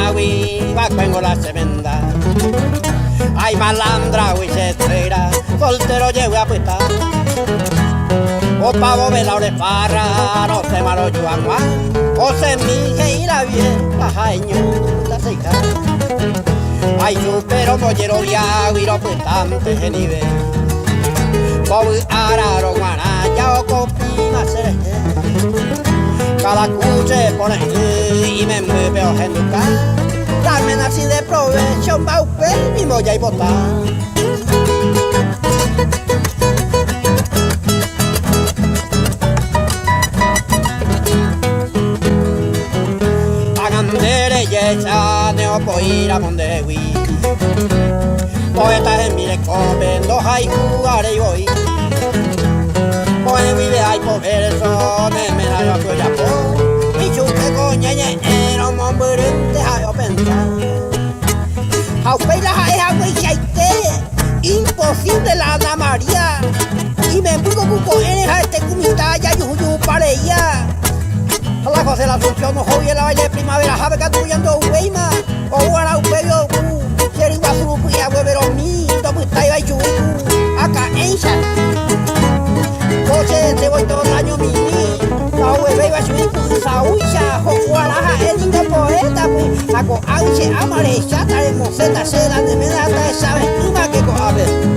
agui, va cuengo la semenda. Ay, malandra, y se estrella, soltero llevo a apuestar. O pavo vela o de farra, no se malo yo agua. O se mije y la vieja, jañuta se hija. Ay, supero mollero de agua y lo puestante de nivel. Bobu araro guanaya o copima cereje. Cada cuche pone y me mueve o genduca. Dame así de provecho, pauper, mi molla y botar. Yecha neo poira mondegui poetas en mire comen los haiku are voy poe vive hay po verso me mena yo que ya po y chuque coña era un mombrente a pensar au peila es agua y chaite imposible la Ana María y me pudo cuco en este cumita ya yo para ella. La cosa de la Asunción, no joye la baile de primavera, sabe que atuyendo Weima, o guara upeo, quieren guasu, ya huevero mi, tomo está y chubu, acá encha. Coche, se voy todo el año mini, la hueve iba a subir, saucha, joguaraja, el lindo poeta, pues, saco anche, amare, chata, de moceta, seda, de medata, esa vestima que coabe.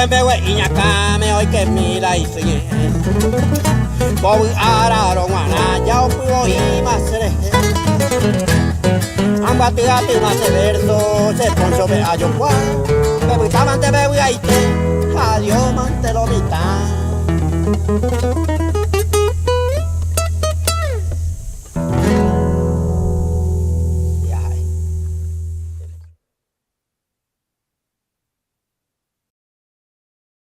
Bewe iñacame hoy que mira y soy Bobu araro guanaya o puyo y más cereje Ambatugate más de verso se poncho ve a yo cuá Bebu tamante bebu aite adiós mante lo mitad